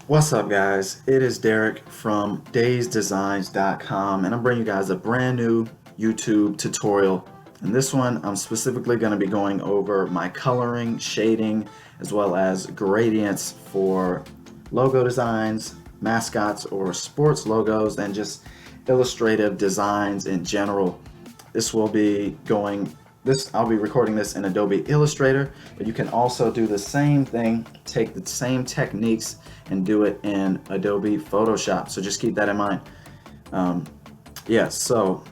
What's up, guys? It is Derek from dasedesigns.com, and I'm bringing you guys a brand new YouTube tutorial. In this one, I'm specifically going to be going over my coloring, shading, as well as gradients for logo designs, mascots, or sports logos, and just illustrative designs in general. This will be going I'll be recording this in Adobe Illustrator, but you can also do the same thing, take the same techniques and do it in Adobe Photoshop. So just keep that in mind. Yeah, so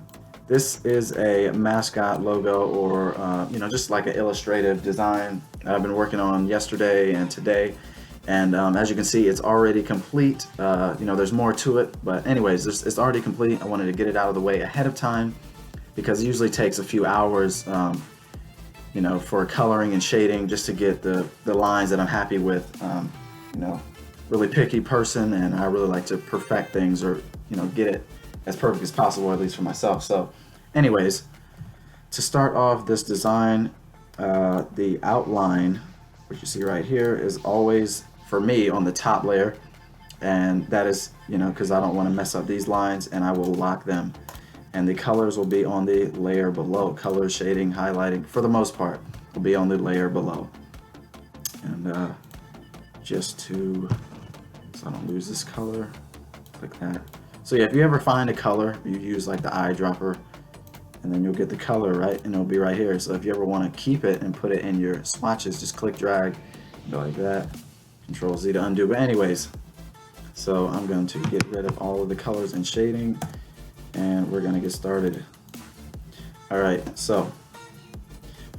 this is a mascot logo, or just like an illustrative design that I've been working on yesterday and today. And as you can see, it's already complete. There's more to it, but anyways, it's already complete. I wanted to get it out of the way ahead of time, because it usually takes a few hours, for coloring and shading, just to get the lines that I'm happy with. Really picky person, and I really like to perfect things, or get it as perfect as possible, at least for myself. So anyways, to start off this design, the outline, which you see right here, is always, for me, on the top layer, and that is, because I don't want to mess up these lines, and I will lock them. And the colors will be on the layer below. Color, shading, highlighting, for the most part, will be on the layer below. And just so I don't lose this color, like that. So yeah, if you ever find a color, you use like the eyedropper, and then you'll get the color, right? And it'll be right here. So if you ever want to keep it and put it in your swatches, just click drag, go like that. Control Z to undo. But anyways, so I'm going to get rid of all of the colors and shading, and we're gonna get started. All right, so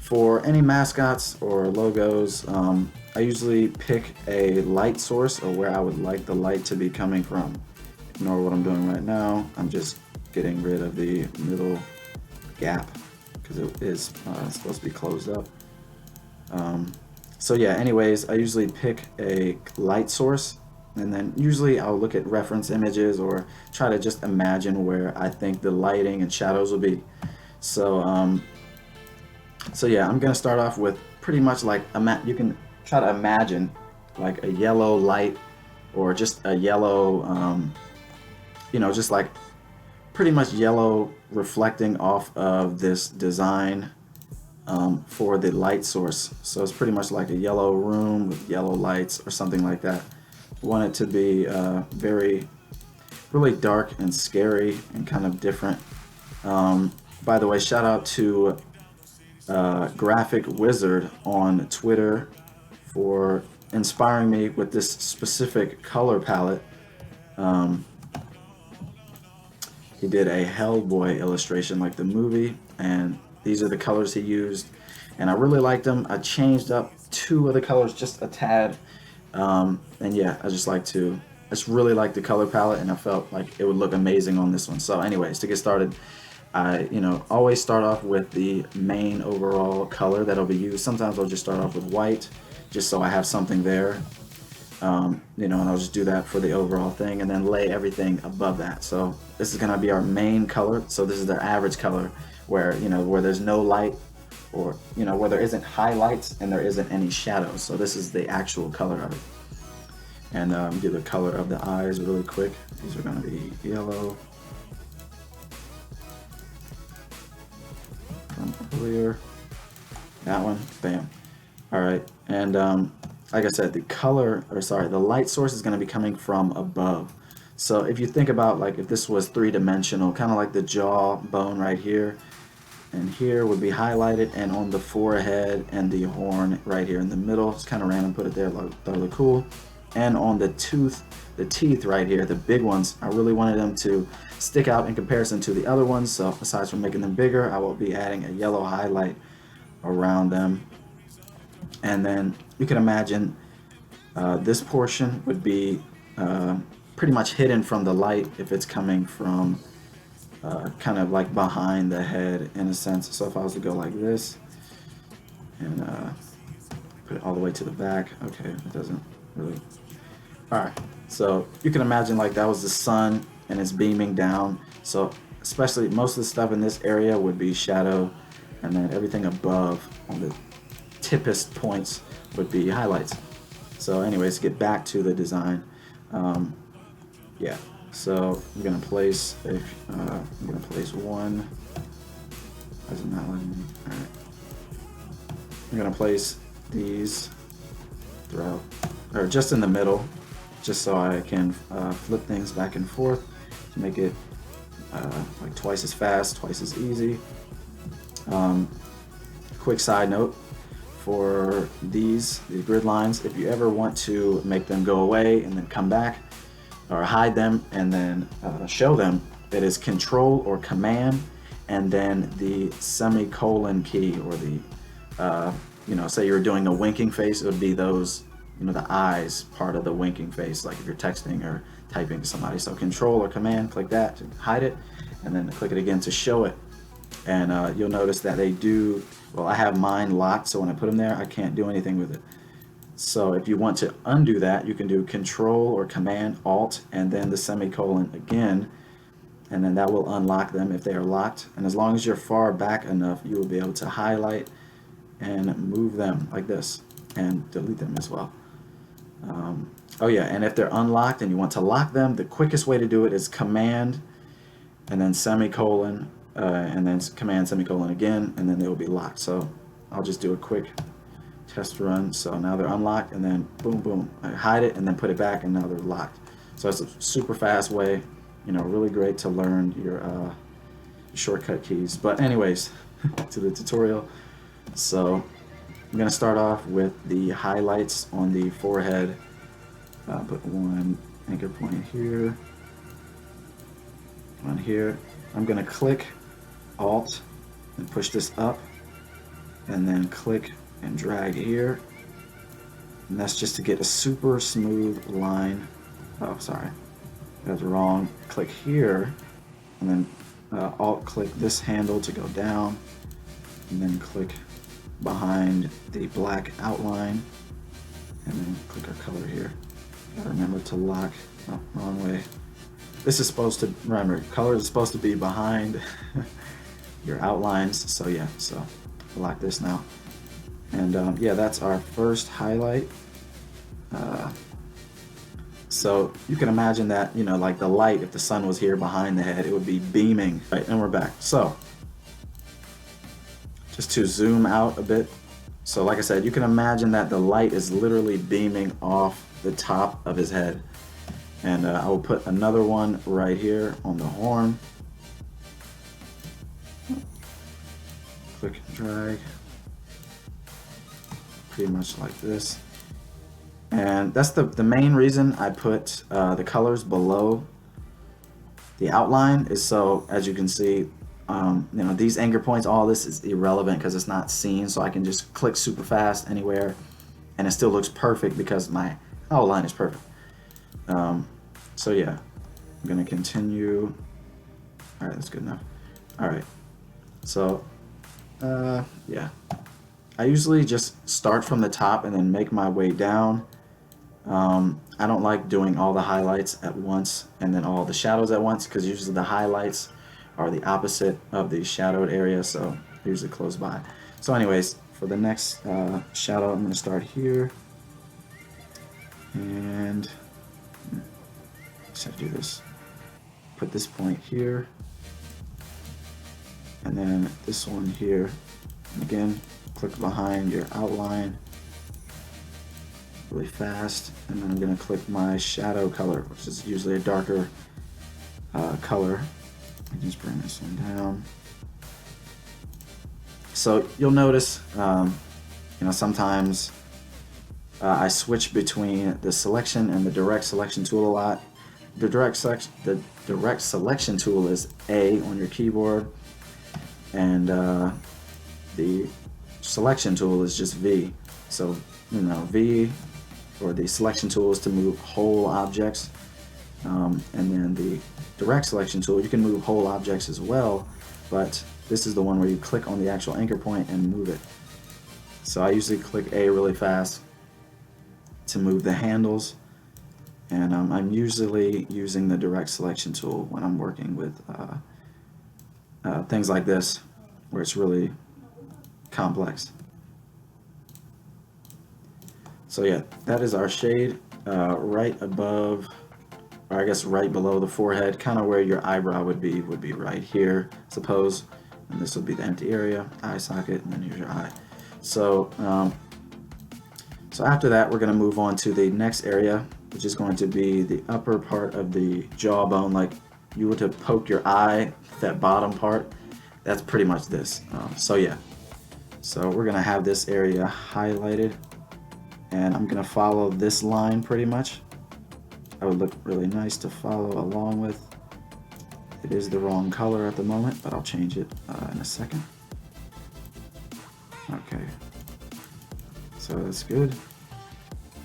for any mascots or logos, I usually pick a light source, or where I would like the light to be coming from. Ignore what I'm doing right now. I'm just getting rid of the middle gap, because it is supposed to be closed up. So yeah, anyways, I usually pick a light source, and then usually I'll look at reference images, or try to just imagine where I think the lighting and shadows will be. So yeah, I'm gonna start off with pretty much like you can try to imagine like a yellow light, or just a yellow, just like pretty much yellow reflecting off of this design for the light source. So it's pretty much like a yellow room with yellow lights, or something like that. Want it to be really dark and scary and kind of different. By the way, shout out to Graphic Wizard on Twitter for inspiring me with this specific color palette. He did a Hellboy illustration, like the movie, and these are the colors he used, and I really liked them. I changed up two of the colors just a tad. And yeah, I just really like the color palette, and I felt like it would look amazing on this one. So anyways, to get started, I always start off with the main overall color that'll be used. Sometimes I'll just start off with white, just so I have something there. And I'll just do that for the overall thing, and then lay everything above that. So this is gonna be our main color. So this is the average color, where there's no light, or where there isn't highlights and there isn't any shadows. So this is the actual color of it. And do the color of the eyes really quick. These are going to be yellow from earlier. That one, bam. All right, and like I said, the light source is going to be coming from above. So if you think about, like, if this was three-dimensional, kind of like the jaw bone right here, and here would be highlighted, and on the forehead and the horn right here in the middle. It's kind of random, put it there, thought it looked cool. And on the teeth right here, the big ones, I really wanted them to stick out in comparison to the other ones. So aside from making them bigger, I will be adding a yellow highlight around them. And then you can imagine this portion would be pretty much hidden from the light if it's coming from kind of like behind the head, in a sense. So if I was to go like this and put it all the way to the back, okay, it doesn't really. All right, so you can imagine like that was the sun, and it's beaming down. So especially most of the stuff in this area would be shadow, and then everything above on the tippest points would be highlights. So anyways, get back to the design. Yeah, so I'm gonna place one. Why is it not letting me? All right, I'm gonna place these throughout, or just in the middle, just so I can flip things back and forth to make it like twice as fast, twice as easy. Quick side note for these grid lines, if you ever want to make them go away and then come back, or hide them and then show them, it is Control or Command and then the semicolon key, or the say you were doing a winking face, it would be those, the eyes part of the winking face, like if you're texting or typing to somebody. So Control or Command, click that to hide it, and then click it again to show it. And you'll notice that they do, well, I have mine locked, so when I put them there, I can't do anything with it. So if you want to undo that, you can do Control or Command Alt and then the semicolon again, and then that will unlock them if they are locked. And as long as you're far back enough, you will be able to highlight and move them like this, and delete them as well. Oh yeah, and if they're unlocked and you want to lock them, the quickest way to do it is Command and then semicolon, and then Command semicolon again, and then they will be locked. So I'll just do a quick test run. So now they're unlocked, and then boom, boom, I hide it and then put it back, and now they're locked. So it's a super fast way, really great to learn your shortcut keys. But anyways, to the tutorial. So I'm gonna start off with the highlights on the forehead. Put one anchor point here, one here. I'm gonna click Alt and push this up, and then click and drag here, and that's just to get a super smooth line. Oh, sorry, that's wrong. Click here, and then Alt click this handle to go down, and then click behind the black outline, and then click our color here. Gotta remember to lock. Oh, wrong way. This is supposed to, remember, color is supposed to be behind your outlines. So yeah, so lock this now. And yeah, that's our first highlight. So you can imagine that, like the light, if the sun was here behind the head, it would be beaming. Right, and we're back. So just to zoom out a bit. So like I said, you can imagine that the light is literally beaming off the top of his head. And I will put another one right here on the horn. Click and drag. Pretty much like this. And that's the main reason I put the colors below the outline, is so, as you can see, these anchor points, all this is irrelevant because it's not seen, so I can just click super fast anywhere and it still looks perfect because my outline is perfect. So yeah, I'm gonna continue. All right, that's good enough. All right, so yeah, I usually just start from the top and then make my way down. I don't like doing all the highlights at once and then all the shadows at once, because usually the highlights are the opposite of the shadowed area, so they're usually close by. So anyways, for the next shadow, I'm going to start here, and just have to do this. Put this point here, and then this one here. And again, click behind your outline really fast, and then I'm going to click my shadow color, which is usually a darker color. And just bring this one down. So you'll notice, sometimes I switch between the selection and the direct selection tool a lot. The direct selection tool is A on your keyboard, and the selection tool is just V. So V, or the selection tool, is to move whole objects, and then the direct selection tool, you can move whole objects as well, but this is the one where you click on the actual anchor point and move it. So I usually click A really fast to move the handles, and I'm usually using the direct selection tool when I'm working with things like this, where it's really complex. So yeah, that is our shade right above, or I guess right below the forehead, kind of where your eyebrow would be right here, suppose. And this would be the empty area, eye socket, and then here's your eye. So, so after that, we're going to move on to the next area, which is going to be the upper part of the jawbone. Like you were to poke your eye, that bottom part, that's pretty much this. So yeah, so we're going to have this area highlighted, and I'm going to follow this line pretty much. That would look really nice to follow along with. It is the wrong color at the moment, but I'll change it in a second. Okay, so that's good.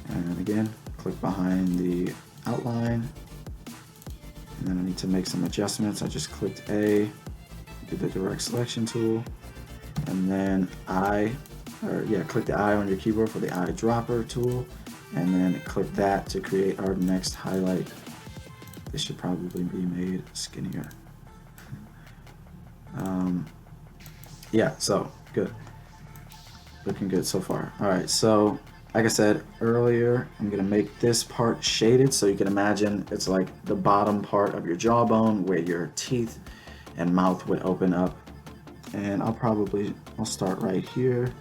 And again, click behind the outline. And then I need to make some adjustments. I just clicked A, do the direct selection tool, and then click the eye on your keyboard for the eyedropper tool, and then click that to create our next highlight. This should probably be made skinnier. Yeah, so good. Looking good so far. All right, so like I said earlier, I'm gonna make this part shaded, so you can imagine it's like the bottom part of your jawbone where your teeth and mouth would open up. And I'll start right here,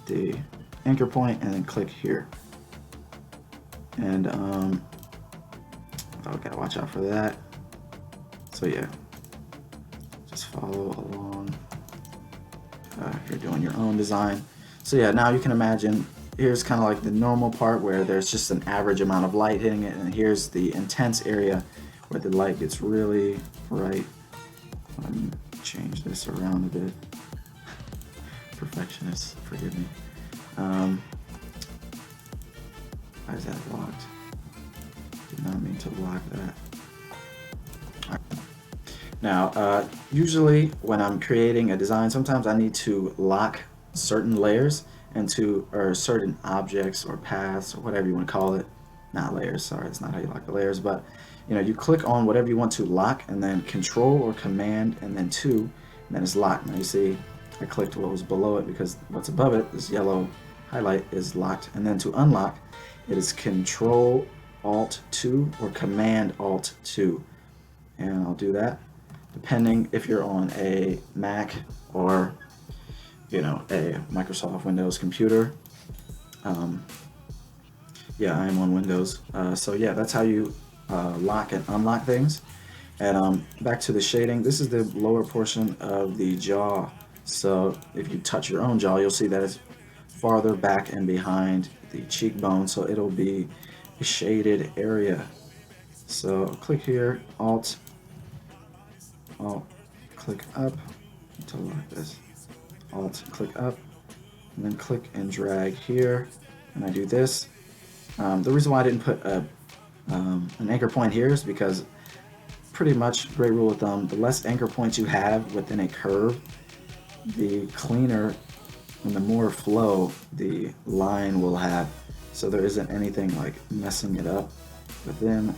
the anchor point, and then click here. And I gotta watch out for that. So yeah, just follow along. You're doing your own design. So yeah, now you can imagine here's kind of like the normal part where there's just an average amount of light hitting it, and here's the intense area where the light gets really bright. Let me change this around a bit. Perfectionist, forgive me. Why is that locked? Did not mean to lock that. Now, usually when I'm creating a design, sometimes I need to lock certain layers or certain objects or paths or whatever you want to call it. Not layers, sorry, that's not how you lock the layers, but you click on whatever you want to lock, and then Control or Command, and then 2, and then it's locked. Now you see, I clicked what was below it because what's above it, this yellow highlight, is locked. And then to unlock, it is Control Alt 2 or Command Alt 2, and I'll do that depending if you're on a Mac or a Microsoft Windows computer. Yeah, I am on Windows. So yeah, that's how you lock and unlock things. And back to the shading, this is the lower portion of the jaw. So if you touch your own jaw, you'll see that it's farther back and behind the cheekbone, so it'll be a shaded area. So click here, Alt, click up to lock this. Alt, click up, and then click and drag here, and I do this. The reason why I didn't put an anchor point here is because pretty much, great rule of thumb, the less anchor points you have within a curve, the cleaner and the more flow the line will have. So there isn't anything like messing it up within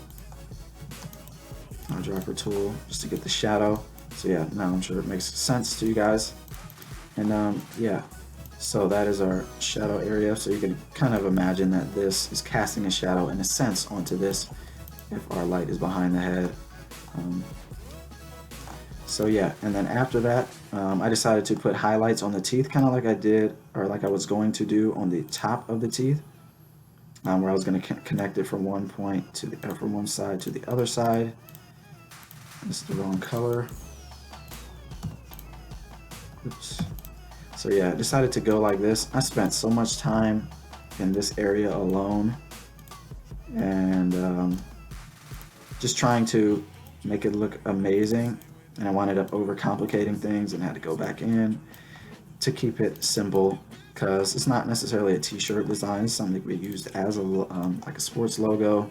our dropper tool just to get the shadow. So yeah, now I'm sure it makes sense to you guys. And yeah, so that is our shadow area. So you can kind of imagine that this is casting a shadow in a sense onto this if our light is behind the head. So yeah, and then after that, I decided to put highlights on the teeth, kind of like I did, or like I was going to do on the top of the teeth, where I was going to connect it from one point to from one side to the other side. This is the wrong color. Oops. So yeah, I decided to go like this. I spent so much time in this area alone, and just trying to make it look amazing, and I wound up overcomplicating things and had to go back in to keep it simple, because it's not necessarily a t-shirt design. It's something that we used as like a sports logo,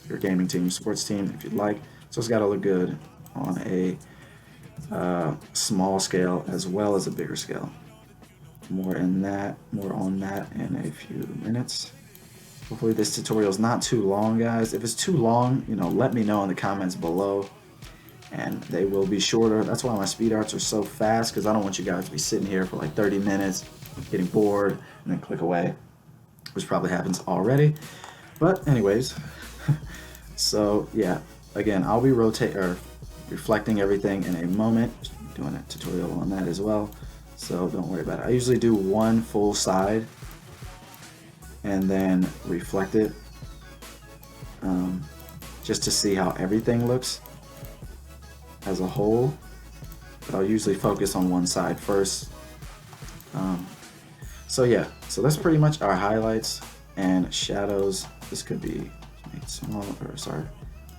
your gaming team, sports team, if you'd like. So it's got to look good on a small scale as well as a bigger scale. More on that in a few minutes. Hopefully this tutorial is not too long, guys. If it's too long, let me know in the comments below, and they will be shorter. That's why my speed arts are so fast, because I don't want you guys to be sitting here for like 30 minutes getting bored and then click away. which probably happens already. But anyways, so yeah, again, I'll be reflecting everything in a moment, doing a tutorial on that as well, so don't worry about it. I usually do one full side and then reflect it, just to see how everything looks as a whole, but I'll usually focus on one side first. So yeah, so that's pretty much our highlights and shadows. This could be made small, or sorry,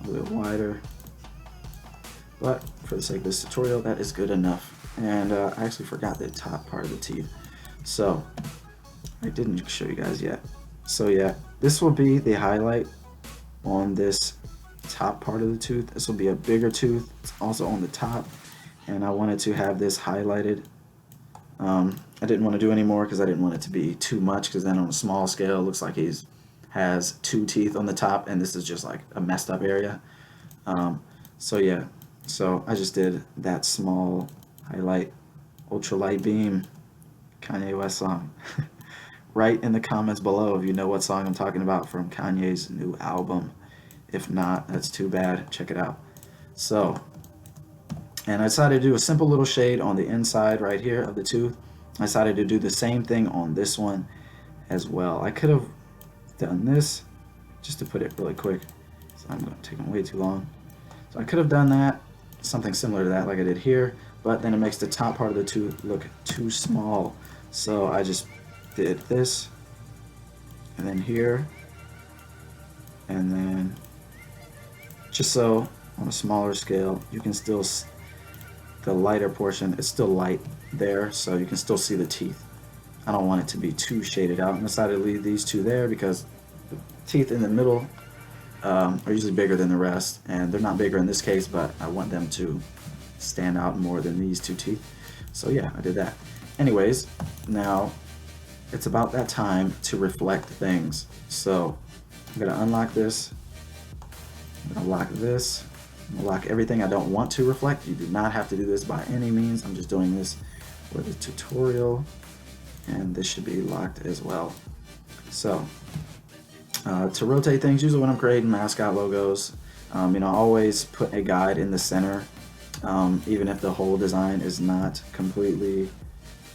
a little wider, but for the sake of this tutorial, that is good enough. And I actually forgot the top part of the teeth, so I didn't show you guys yet. So yeah, this will be the highlight on this top part of the tooth. This will be a bigger tooth. It's also on the top, and I wanted to have this highlighted. I didn't want to do any more because I didn't want it to be too much, because then on a small scale it looks like has 2 teeth on the top, and this is just like a messed up area. So yeah, so I just did that small highlight. Ultralight Beam, Kanye West song. Write in the comments below if you know what song I'm talking about from Kanye's new album. If not, that's too bad. Check it out. So, and I decided to do a simple little shade on the inside right here of the tooth. I decided to do the same thing on this one as well. I could have done this just to put it really quick, so I'm going to take way too long. So I could have done that, something similar to that like I did here, but then it makes the top part of the tooth look too small. So I just did this, and then here, and then just so on a smaller scale you can still, the lighter portion, it's still light there, so you can still see the teeth. I don't want it to be too shaded out. I decided to leave these two there because the teeth in the middle are usually bigger than the rest, and they're not bigger in this case, but I want them to stand out more than these two teeth. So yeah, I did that. Anyways, now it's about that time to reflect things. So I'm going to unlock this. I'm going to lock this. I'm going to lock everything I don't want to reflect. You do not have to do this by any means. I'm just doing this for the tutorial, and this should be locked as well. So to rotate things, usually when I'm creating mascot logos, I always put a guide in the center, even if the whole design is not completely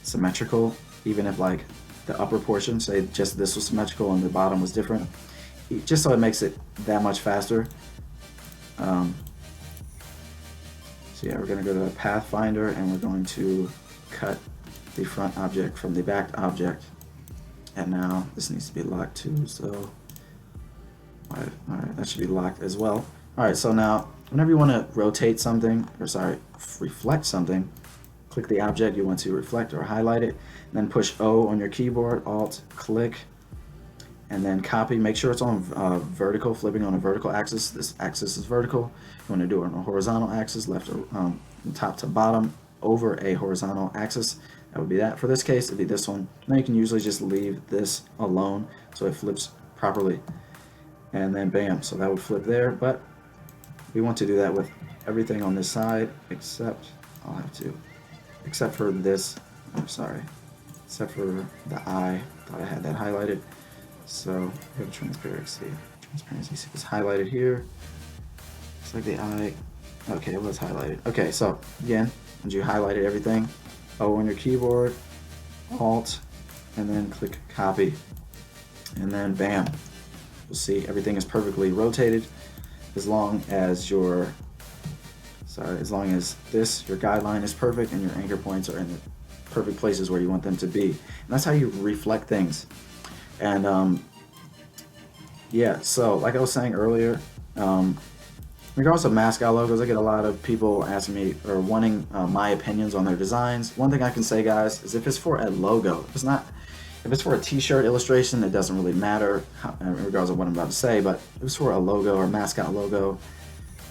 symmetrical. Even if like the upper portion, say just this was symmetrical and the bottom was different, just so it makes it that much faster. So yeah, we're going to go to the Pathfinder, and we're going to cut the front object from the back object. And now this needs to be locked too, so alright, that should be locked as well. Alright, so now whenever you want to rotate something, or sorry, reflect something, click the object you want to reflect or highlight it, and then push O on your keyboard, Alt, click, and then copy. Make sure it's on vertical, flipping on a vertical axis. This axis is vertical. You want to do it on a horizontal axis, left or top to bottom, over a horizontal axis. That would be that. For this case, it'd be this one. Now you can usually just leave this alone so it flips properly. And then bam, so that would flip there, but we want to do that with everything on this side, except except for this, I'm sorry, except for the eye. Thought I had that highlighted. So go to transparency. Transparency is highlighted here. It's like the eye. Okay, it was highlighted. Okay, so again, once you highlighted everything, O on your keyboard, Alt, and then click copy, and then bam, you'll see everything is perfectly rotated, as long as your your guideline is perfect and your anchor points are in the perfect places where you want them to be. And that's how you reflect things. And yeah, so like I was saying earlier, regardless of mascot logos, I get a lot of people asking me or wanting my opinions on their designs. One thing I can say, guys, is if it's for a logo, if it's for a t-shirt illustration, it doesn't really matter regardless of what I'm about to say. But if it's for a logo or mascot logo,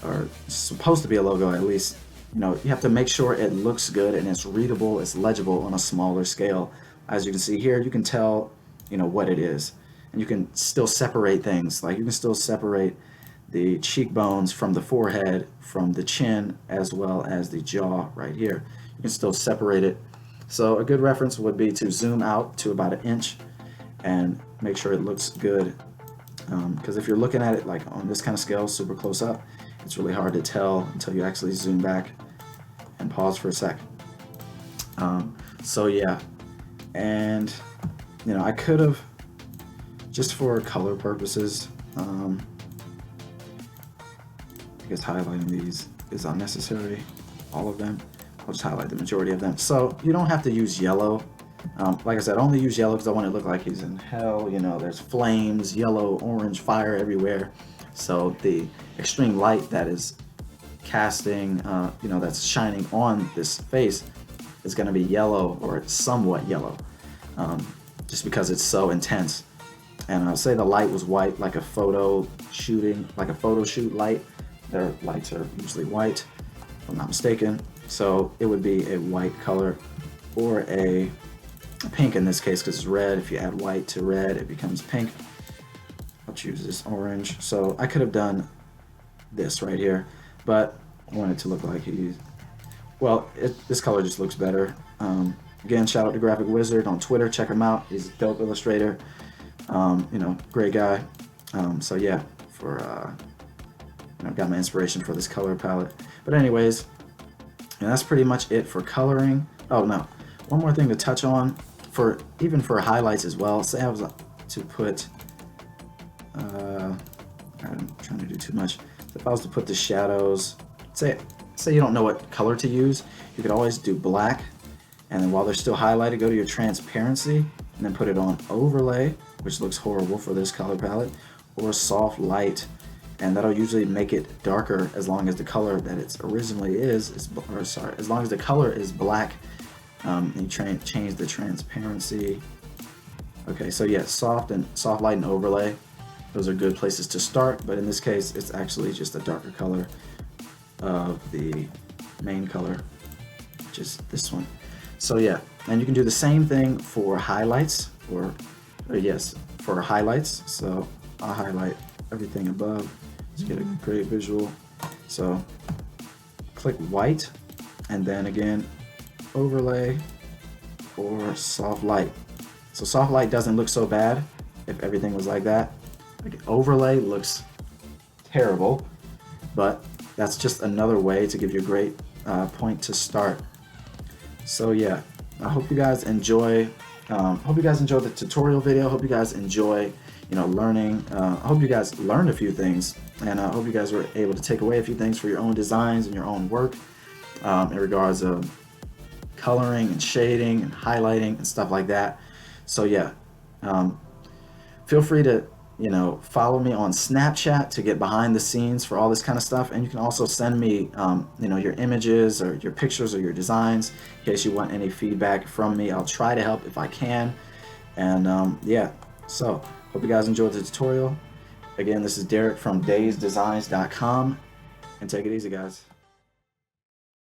or supposed to be a logo at least, you have to make sure it looks good and it's readable, it's legible on a smaller scale. As you can see here, you can tell what it is, and you can still separate things. Like you can still separate the cheekbones from the forehead, from the chin, as well as the jaw right here. You can still separate it. So a good reference would be to zoom out to about 1 inch and make sure it looks good. Because if you're looking at it like on this kind of scale, super close up, it's really hard to tell until you actually zoom back and pause for a sec. So yeah, and you know, I could have, just for color purposes, I guess highlighting these is unnecessary, all of them. I'll just highlight the majority of them. So you don't have to use yellow. Like I said, I only use yellow because I want it to look like he's in hell. You know, there's flames, yellow, orange, fire everywhere. So the extreme light that is casting, you know, that's shining on this face is going to be yellow, or somewhat yellow, just because it's so intense. And I'll say the light was white, like a photo shooting, like a photo shoot light. Their lights are usually white, if I'm not mistaken. So it would be a white color, or a pink in this case, because it's red. If you add white to red, it becomes pink. I'll choose this orange. So I could have done this right here, but I want it to look like he's, well, this color just looks better. Again, shout out to Graphic Wizard on Twitter. Check him out. He's a dope illustrator. You know, great guy. So yeah, for you know, got my inspiration for this color palette. But anyways, and that's pretty much it for coloring. Oh no, one more thing to touch on, for even for highlights as well. Say I was to put, I'm trying to do too much. If I was to put the shadows, say you don't know what color to use, you could always do black, and then while they're still highlighted, go to your transparency and then put it on overlay, which looks horrible for this color palette, or soft light, and that'll usually make it darker as long as the color that it originally is or sorry, as long as the color is black. And you change the transparency. Okay, so yeah, soft light and overlay, those are good places to start, but in this case it's actually just a darker color of the main color, which is this one. So yeah, and you can do the same thing for highlights, or yes, for highlights. So I'll highlight everything above to get a great visual. So click white, and then again overlay or soft light. So soft light doesn't look so bad if everything was like that. Like overlay looks terrible, but that's just another way to give you a great point to start. So yeah, I hope you guys enjoy. Hope you guys enjoy the tutorial video. Hope you guys enjoy, you know, learning. I hope you guys learned a few things, and I hope you guys were able to take away a few things for your own designs and your own work in regards of coloring and shading and highlighting and stuff like that. So yeah, feel free to, you know, follow me on Snapchat to get behind the scenes for all this kind of stuff, and you can also send me you know, your images or your pictures or your designs in case you want any feedback from me. I'll try to help if I can. And yeah, so hope you guys enjoyed the tutorial. Again, this is Derek from dasedesigns.com, and take it easy, guys.